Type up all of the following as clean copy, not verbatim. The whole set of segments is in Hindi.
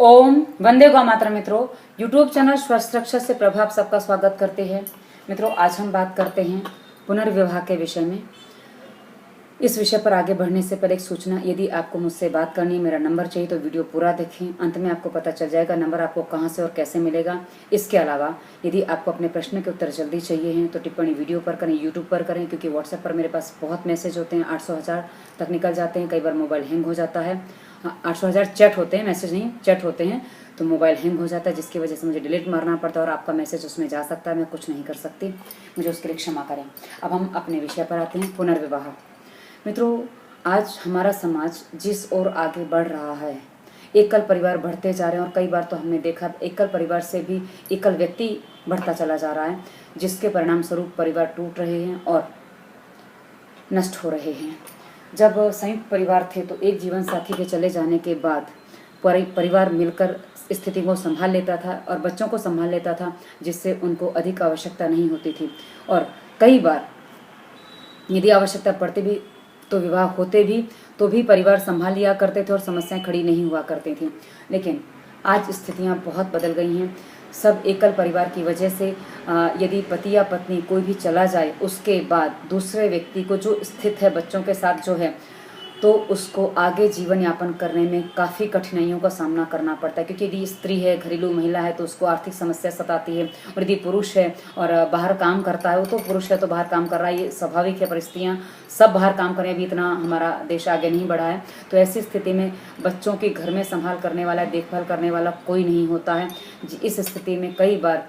ओम वंदे गौ मातरम। मित्रों, यूट्यूब चैनल स्वस्थ रक्षा से प्रभाव सबका स्वागत करते हैं। मित्रों, आज हम बात करते हैं पुनर्विवाह के विषय में। इस विषय पर आगे बढ़ने से पहले एक सूचना, यदि आपको मुझसे बात करनी है, मेरा नंबर चाहिए तो वीडियो पूरा देखें। अंत में आपको पता चल जाएगा नंबर आपको कहां से और कैसे मिलेगा। इसके अलावा यदि आपको अपने प्रश्न के उत्तर जल्दी चाहिए हैं तो टिप्पणी वीडियो पर करें, यूट्यूब पर करें, क्योंकि व्हाट्सएप पर मेरे पास बहुत मैसेज होते हैं, 800,000 तक निकल जाते हैं। कई बार मोबाइल हैंग हो जाता है। 800,000 चैट होते हैं, मैसेज नहीं, चैट होते हैं, तो मोबाइल हैंग हो जाता है, जिसकी वजह से मुझे डिलीट मारना पड़ता है और आपका मैसेज उसमें जा सकता है। मैं कुछ नहीं कर सकती, मुझे उसके लिए क्षमा करें। अब हम अपने विषय पर आते हैं, पुनर्विवाह। मित्रों, आज हमारा समाज जिस ओर आगे बढ़ रहा है, एकल परिवार बढ़ते जा रहे हैं और कई बार तो हमने देखा एकल परिवार से भी एकल व्यक्ति बढ़ता चला जा रहा है, जिसके परिणाम स्वरूप परिवार टूट रहे हैं और नष्ट हो रहे हैं। जब संयुक्त परिवार थे तो एक जीवन साथी के चले जाने के बाद परिवार मिलकर स्थिति को संभाल लेता था और बच्चों को संभाल लेता था, जिससे उनको अधिक आवश्यकता नहीं होती थी। और कई बार यदि आवश्यकता पड़ती भी तो विवाह होते भी तो भी परिवार संभाल लिया करते थे और समस्याएं खड़ी नहीं हुआ करती थी। लेकिन आज स्थितियां बहुत बदल गई हैं। सब एकल परिवार की वजह से यदि पति या पत्नी कोई भी चला जाए, उसके बाद दूसरे व्यक्ति को जो स्थित है बच्चों के साथ जो है, तो उसको आगे जीवन यापन करने में काफ़ी कठिनाइयों का सामना करना पड़ता है। क्योंकि यदि स्त्री है, घरेलू महिला है, तो उसको आर्थिक समस्या सताती है। और यदि पुरुष है और बाहर काम करता है, वो तो पुरुष है तो बाहर काम कर रहा है, ये स्वाभाविक है। परिस्थितियाँ सब बाहर काम करें, अभी इतना हमारा देश आगे नहीं बढ़ा है। तो ऐसी स्थिति में बच्चों की घर में संभाल करने वाला, देखभाल करने वाला कोई नहीं होता है। इस स्थिति में कई बार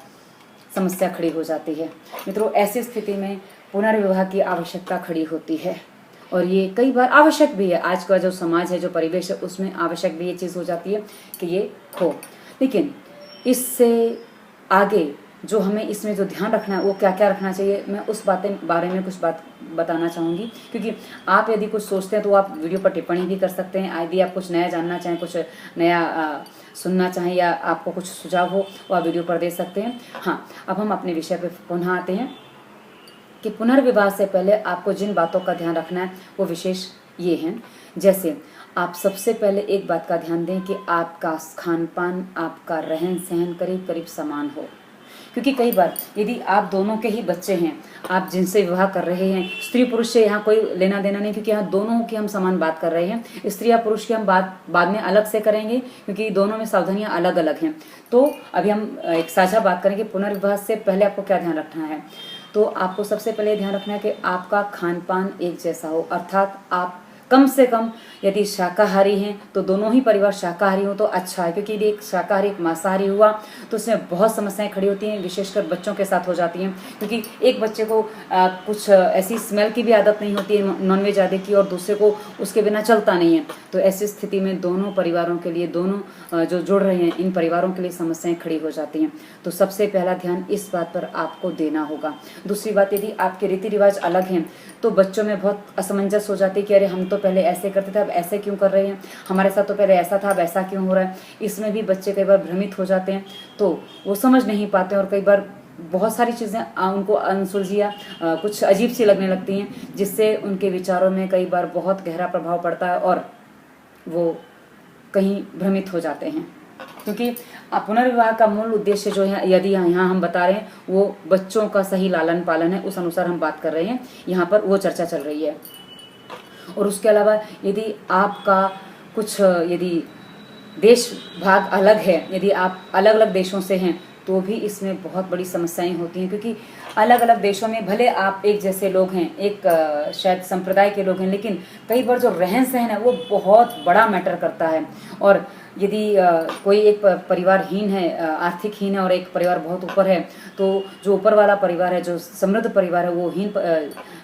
समस्या खड़ी हो जाती है। मित्रों, ऐसी स्थिति में पुनर्विवाह की आवश्यकता खड़ी होती है और ये कई बार आवश्यक भी है। आज का जो समाज है, जो परिवेश है, उसमें आवश्यक भी ये चीज़ हो जाती है कि ये हो। लेकिन इससे आगे जो हमें इसमें जो ध्यान रखना है, वो क्या क्या रखना चाहिए, मैं उस बारे में कुछ बात बताना चाहूँगी। क्योंकि आप यदि कुछ सोचते हैं तो आप वीडियो पर टिप्पणी भी कर सकते हैं। यदि आप कुछ नया जानना चाहें, कुछ नया सुनना चाहें या आपको कुछ सुझाव हो, वो आप वीडियो पर दे सकते हैं। हाँ, अब हम अपने विषय पर पुनः आते हैं कि पुनर्विवाह से पहले आपको जिन बातों का ध्यान रखना है वो विशेष ये हैं। जैसे आप सबसे पहले एक बात का ध्यान दें कि आपका खान पान, आपका रहन सहन करीब करीब समान हो। क्योंकि कई बार यदि आप दोनों के ही बच्चे हैं, आप जिनसे विवाह कर रहे हैं, स्त्री पुरुष से यहाँ कोई लेना देना नहीं, क्योंकि यहाँ दोनों की हम समान बात कर रहे हैं। स्त्री या पुरुष की हम बात बाद में अलग से करेंगे, क्योंकि दोनों में सावधानियाँ अलग अलग हैं। तो अभी हम एक साझा बात करेंगे। पुनर्विवाह से पहले आपको क्या ध्यान रखना है, तो आपको सबसे पहले ध्यान रखना है कि आपका खान पान एक जैसा हो। अर्थात आप कम से कम यदि शाकाहारी हैं तो दोनों ही परिवार शाकाहारी हो तो अच्छा है। क्योंकि यदि एक शाकाहारी एक मांसाहारी हुआ तो उसमें बहुत समस्याएं खड़ी होती हैं, विशेषकर बच्चों के साथ हो जाती हैं। क्योंकि एक बच्चे को कुछ ऐसी स्मेल की भी आदत नहीं होती है नॉनवेज आदि की, और दूसरे को उसके बिना चलता नहीं है। तो ऐसी स्थिति में दोनों परिवारों के लिए, दोनों जो जुड़ रहे हैं, इन परिवारों के लिए समस्याएं खड़ी हो जाती हैं। तो सबसे पहला ध्यान इस बात पर आपको देना होगा। दूसरी बात, यदि आपके रीति रिवाज अलग हैं तो बच्चों में बहुत असमंजस हो जाती है कि अरे हम तो पहले ऐसे करते थे, अब ऐसे क्यों कर रहे हैं, हमारे साथ तो पहले ऐसा था, अब ऐसा क्यों हो रहा है। इसमें भी बच्चे कई बार भ्रमित हो जाते हैं, तो वो समझ नहीं पाते और कई बार बहुत सारी चीज़ें उनको अनसुलझिया कुछ अजीब सी लगने लगती हैं, जिससे उनके विचारों में कई बार बहुत गहरा प्रभाव पड़ता है और वो कहीं भ्रमित हो जाते हैं। क्योंकि पुनर्विवाह का मूल उद्देश्य जो है, यदि यहाँ हम बता रहे हैं, वो बच्चों का सही लालन पालन है, उस अनुसार हम बात कर रहे हैं, यहाँ पर वो चर्चा चल रही है। और उसके अलावा यदि आपका कुछ यदि देश भाग अलग है, यदि आप अलग अलग देशों से हैं, तो भी इसमें बहुत बड़ी समस्याएं होती हैं। क्योंकि अलग अलग देशों में भले आप एक जैसे लोग हैं, एक शायद संप्रदाय के लोग हैं, लेकिन कई बार जो रहन सहन है वो बहुत बड़ा मैटर करता है। और यदि कोई एक परिवारहीन है, आर्थिक हीन है, और एक परिवार बहुत ऊपर है, तो जो ऊपर वाला परिवार है, जो समृद्ध परिवार है, वो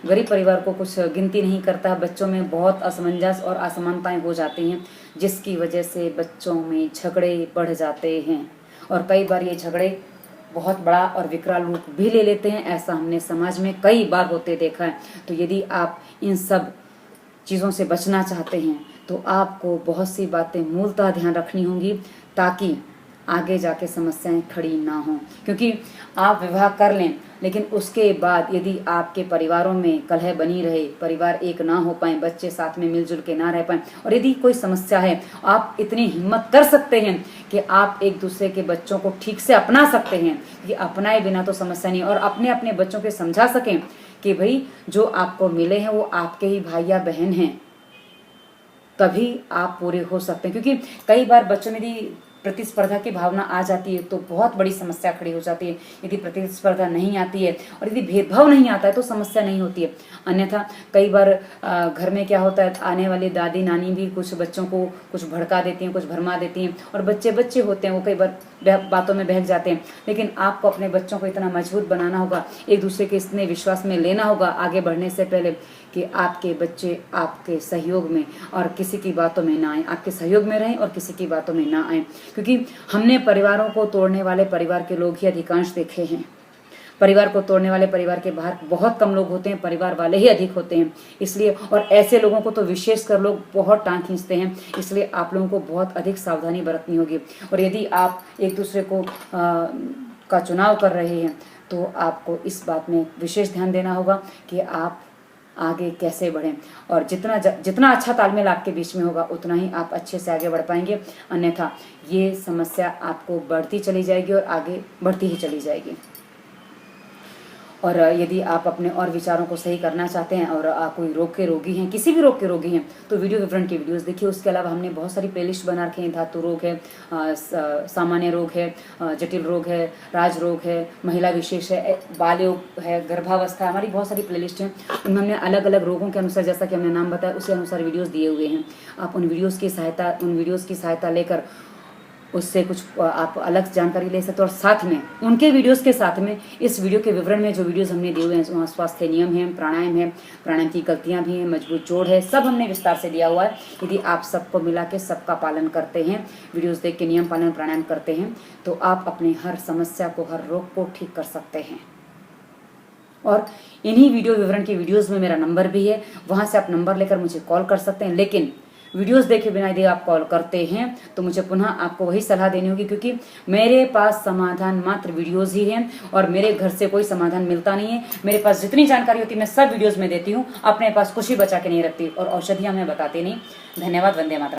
गरीब परिवार को कुछ गिनती नहीं करता। बच्चों में बहुत असमंजस और असमानताएं हो जाती हैं, जिसकी वजह से बच्चों में झगड़े बढ़ जाते हैं और कई बार ये झगड़े बहुत बड़ा और विकराल रूप भी ले लेते हैं। ऐसा हमने समाज में कई बार होते देखा है। तो यदि आप इन सब चीज़ों से बचना चाहते हैं तो आपको बहुत सी बातें मूलतः ध्यान रखनी होंगी, ताकि आगे जाके समस्याएं खड़ी ना हों। क्योंकि आप विवाह कर लें, लेकिन उसके बाद यदि आपके परिवारों में कलह बनी रहे, परिवार एक ना हो पाए, बच्चे साथ में मिलजुल के ना रह पाए, और यदि कोई समस्या है, आप इतनी हिम्मत कर सकते हैं कि आप एक दूसरे के बच्चों को ठीक से अपना सकते हैं, कि अपनाए बिना तो समस्या नहीं, और अपने अपने बच्चों के समझा सकें कि भाई जो आपको मिले हैं वो आपके ही भाई या बहन हैं, तभी आप पूरे हो सकते हैं। क्योंकि कई बार बच्चों में यदि प्रतिस्पर्धा की भावना आ जाती है तो बहुत बड़ी समस्या खड़ी हो जाती है। यदि प्रतिस्पर्धा नहीं आती है और यदि भेदभाव नहीं आता है तो समस्या नहीं होती है। अन्यथा कई बार घर में क्या होता है, आने वाली दादी नानी भी कुछ बच्चों को कुछ भड़का देती हैं, कुछ भरमा देती हैं, और बच्चे बच्चे होते हैं, वो कई बार बातों में बहक जाते हैं। लेकिन आपको अपने बच्चों को इतना मजबूत बनाना होगा, एक दूसरे के इतने विश्वास में लेना होगा आगे बढ़ने से पहले, कि आपके बच्चे आपके सहयोग में और किसी की बातों में ना आए, आपके सहयोग में रहें और किसी की बातों में ना आए। क्योंकि हमने परिवारों को तोड़ने वाले परिवार के लोग ही अधिकांश देखे हैं। परिवार को तोड़ने वाले परिवार के बाहर बहुत कम लोग होते हैं, परिवार वाले ही अधिक होते हैं। इसलिए, और ऐसे लोगों को तो विशेषकर लोग बहुत टांग खींचते हैं। इसलिए आप लोगों को बहुत अधिक सावधानी बरतनी होगी। और यदि आप एक दूसरे को का चुनाव कर रहे हैं तो आपको इस बात में विशेष ध्यान देना होगा कि आप आगे कैसे बढ़ें, और जितना अच्छा तालमेल आपके बीच में होगा उतना ही आप अच्छे से आगे बढ़ पाएंगे। अन्यथा ये समस्या आपको बढ़ती चली जाएगी और आगे बढ़ती ही चली जाएगी। और यदि आप अपने और विचारों को सही करना चाहते हैं और कोई रोग के रोगी हैं, किसी भी रोग के रोगी हैं, तो वीडियो विवरण की वीडियोस देखिए। उसके अलावा हमने बहुत सारी प्लेलिस्ट बना रखी हैं। धातु रोग है, सामान्य रोग है, जटिल रोग है, राज रोग है, महिला विशेष है, बाल योग है, गर्भावस्था, हमारी बहुत सारी प्लेलिस्ट हैं। उनमें हमने अलग अलग रोगों के अनुसार, जैसा कि हमने नाम बताया, उसी अनुसार वीडियोज़ दिए हुए हैं। आप उन वीडियोज़ की सहायता लेकर उससे कुछ आप अलग जानकारी ले सकते हो। और साथ में उनके वीडियोस के साथ में इस वीडियो के विवरण में जो वीडियोस हमने दिए हुए हैं, वहाँ स्वास्थ्य नियम है, प्राणायाम की गलतियां भी हैं, मजबूत जोड़ है, सब हमने विस्तार से दिया हुआ है। यदि आप सबको मिला के सबका पालन करते हैं, वीडियोस देख के नियम पालन प्राणायाम करते हैं, तो आप अपनी हर समस्या को, हर रोग को ठीक कर सकते हैं। और इन्हीं वीडियो विवरण की वीडियोस में मेरा नंबर भी है, वहाँ से आप नंबर लेकर मुझे कॉल कर सकते हैं। लेकिन वीडियोस देखे बिना यदि आप कॉल करते हैं तो मुझे पुनः आपको वही सलाह देनी होगी, क्योंकि मेरे पास समाधान मात्र वीडियोस ही हैं और मेरे घर से कोई समाधान मिलता नहीं है। मेरे पास जितनी जानकारी होती है मैं सब वीडियोस में देती हूँ, अपने पास कुछ ही बचा के नहीं रखती, और औषधियाँ मैं बताती नहीं। धन्यवाद। वंदे मातरम।